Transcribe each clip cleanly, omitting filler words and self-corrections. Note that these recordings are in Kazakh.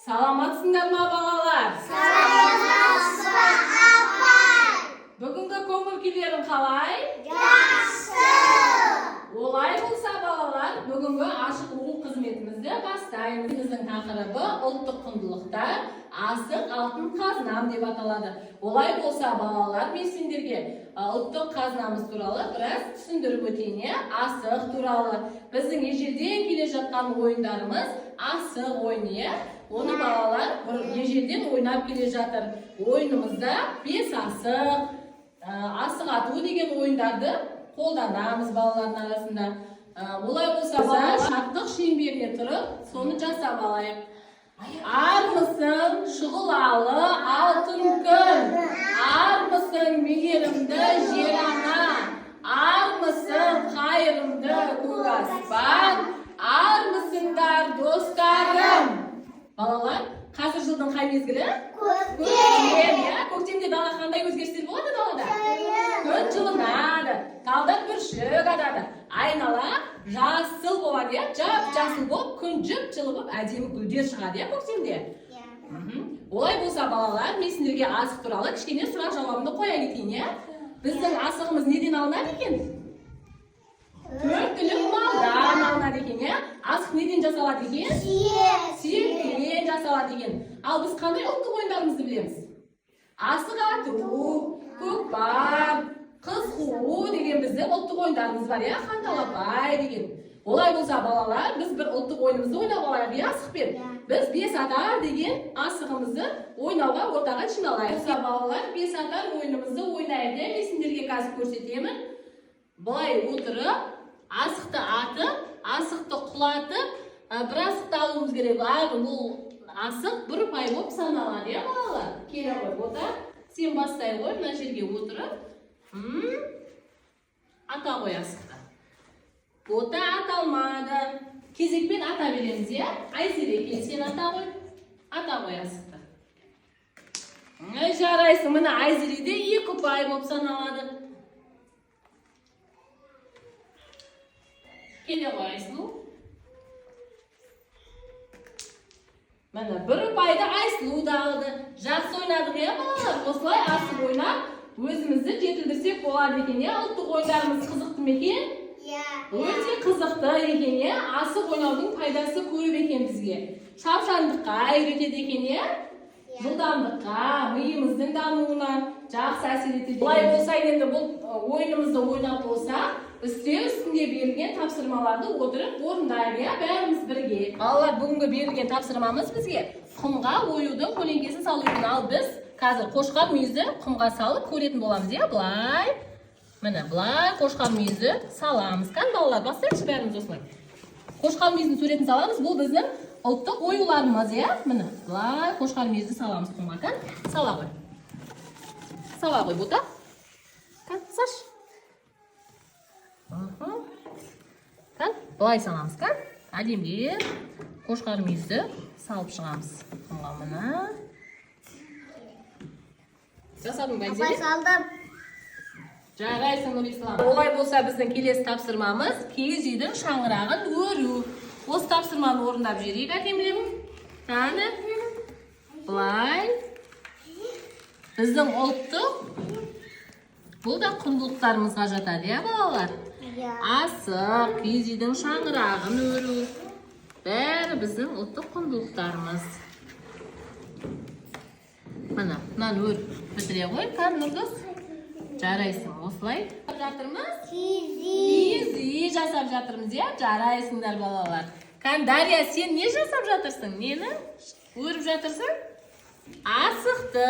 Саламатсыңдар ма балалар? Саламатсың, апай. Бүгінгі көңіл күйлерің қалай? Жақсы. Олай болса балалар, бүгінгі ашық оқу қызметімізді бастаймыз. Біздің тақырыбы ұлттық құндылықтар, асық алтын қазынам деп аталады. Олай болса балалар, мен сендерге ұлттық қазынамыз туралы біраз түсіндіріп өтейін. Асық туралы біздің ежелден келе жатқан ойындарымыз асық ойыны. Оны балалар ежелден ойнап келе жатыр. Ойынымызда 5 асық, асық ату деген ойындарды қолданамыз балалардың арасында. Олай болса балалар шаттық шеңберіне тұрып, соны жасап алайық. Армысың шұғылалы алтын күн, армысың мейірімді жер ана, армысың қайырымды көк аспан, армысыңдар достарым. Балалар, қазір жылдың қай мезгілі? Көктем. Көктемде дала қандай өзгерістер болады далада? Күн жылынады, талдар бүршік атады, айнала жасыл болады, жап-жасыл болып, күн жып-жылы болып, әдемі гүлдер шығады көктемде. Олай болса балалар, мен сендерге асық туралы кішкене сұрақ жауабымды қоя кетейін. Біздің асығымыз неден алынады екен? 4 түлік малдан алынады екен. Асық неден жасалады екен? Сүйектен жасалады екен. Ал біз қандай ұлттық ойындарымызды білеміз? Асық ату, көкпар, қыз қуу деген біздің ұлттық ойындарымыз бар, қанталапай деген. Олай болса балалар, біз бір ұлттық ойынымызды ойнап алайық, асықпен. Біз 5 атар деген асығымызды ойнауға ортаға жиналайық. Балалар, 5 атар ойынымызды ойнайық. Мен сендерге қазір көрсетемін. Былай отырып, асықты атып, асықты құлатып, бір асықты алуымыз керек. Бұл асық бір ұпай болып саналады, балалар? Келе ғой, ота. Сен бастай ғой, мына жерге отырып. Ата ғой асықты. Ота аталмады. Кезекпен ата береміз, Айзере, сен ата ғой. Ата ғой асықты. Жарайсың, мына Айзереде 2 ұпай болып саналады. Келе ғой, Айсұлу. Міне, 1 ұпайды Айсұлу да алды. Жақсы ойнадық, балалар? Осылай асық ойнап, өзімізді жетілдірсек болады екен, ұлттық ойындарымыз қызықты ма екен? Өте қызықты екен, асық ойнаудың пайдасы көп екен бізге. Шапшаңдыққа үйретеді екен, жылдамдыққа, миымыздың дамуына жақсы әсер етеді. Бұлай болса, енді бұл ойынымызды ойнап болса, үстел үстінде берілген тапсырмаларды отырып орындайық, бәріміз бірге. Балалар, бүгінгі берілген тапсырмамыз бізге құмға оюдың көлеңкесін салу екен. Ал біз қазір қошқар мүйізді құмға салып көретін боламыз, былай. Міне, былай қошқар мүйізді саламыз. Балалар, бастайықшы бәріміз осылай. Қошқар мүйіздің суретін саламыз. Бұл біздің ұлттық оюларымыз, Міне, былай қошқар мүйізді саламыз құмға. Сала ғой. Сала ғой, бұта. Саш. Былай саламыз, әдемге қошқар мүйізді салып шығамыз. Құмға мына. Жасадың ба, Айзере? Апай, салдым. Жарайсың, Нұрислам. Олай болса біздің келесі тапсырмамыз киіз үйдің шаңырағын өру. Осы тапсырманы орындап жіберейік, әкемлерім. Қане? Былай. Біздің ұлттық бұл да құндылықтарымызға жатады, балалар? Асық, киіз үйдің шаңырағын өру. Бәрі біздің ұлттық құндылықтарымыз. Мына, мынаны өріп бітіре ғой, Нұрдос. Жарайсың, осылай. Жатырмыз? Киіз үй жасап жатырмыз, жарайсыңдар балалар. Дария, сен не жасап жатырсың? Нені өріп жатырсың? Асықты,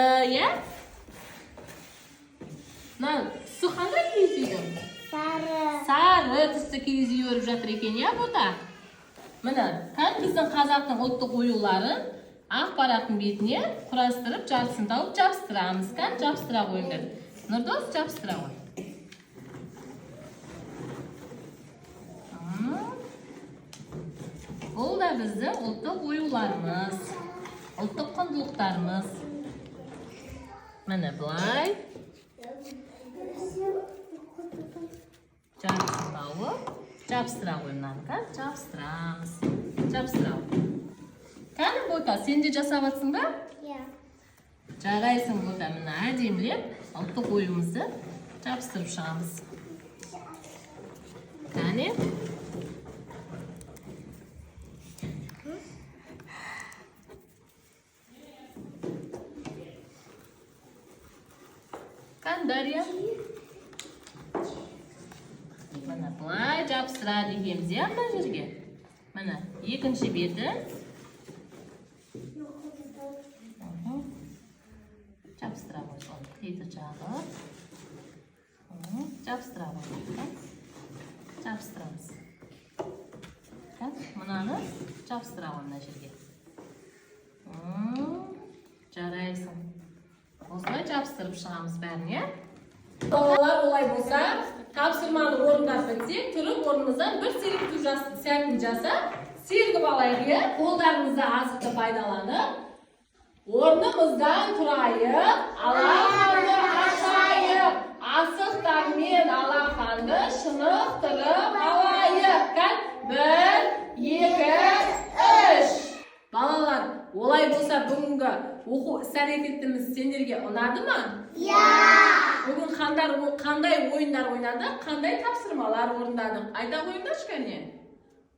Түсі қандай киіз үйдің? Сары түсті киіз үй өріп жатыр екен, бұта? Міне, біздің қазақтың ұлттық оюларын ақ парақтың бетіне құрастырып, жартысын тауып жабыстырамыз. Жабыстыра қойыңдар. Нұрдос, жабыстыра ғой. Бұл да біздің ұлттық оюларымыз, ұлттық құндылықтарымыз. Міне, былай. Жартысын тауып, жабыстыра қойыңдар. Жабыстырамыз. Жабыстыра қой. Loka, sen de жасап жатсың ба? Иә. Жарайсың Loka, мына әдемілеп ұлттық ойынымызды жабыстырып шығамыз. Кәне? Дарья. Mana былай жабыстырады екенбіз, иә, мына жерге. Mana екінші беті. Жабыстыра қойып, қиды жағы. Жабыстыра қойып. Жабыстырамыз. Мынаны жабыстыра қойып мына жерге. Жарайсың. Осылай жабыстырып шығамыз бәрін, иә? Балалар, олай болса, тапсырманы орындап бітсек, тұрып орнымыздан бір сергіту сәтін жасап, сергіп алайық, қолдарымызды асықты пайдаланып, орнымыздан тұрайық, алақанды ашайық, асықтармен алақанды шынықтырып алайық. 1, 2, 3. Балалар, олай болса бүгінгі оқу іс-әрекетіміз сендерге ұнады ма? Иә. Бүгін қандай ойындар ойнадық, қандай тапсырмалар орындадық? Айта қойыңдаршы кәне.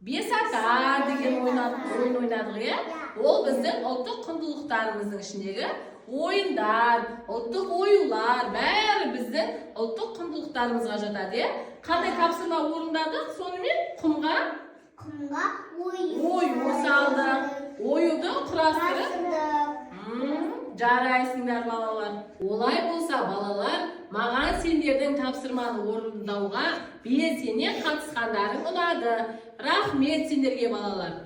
5 атар деген ойын ойнадық, иә? Ол біздің ұлттық құндылықтарымыздың ішіндегі ойындар, ұлттық оюлар, бәрі біздің ұлттық құндылықтарымызға жатады, иә? Қандай тапсырма орындадық? Сонымен құмға ою салдық. Оюды құрастырып жарайсыңдар балалар. Олай болса балалар, маған сендердің тапсырманы орындауға белсене қатысқандарың ұнады. Рахмет сендерге балалар.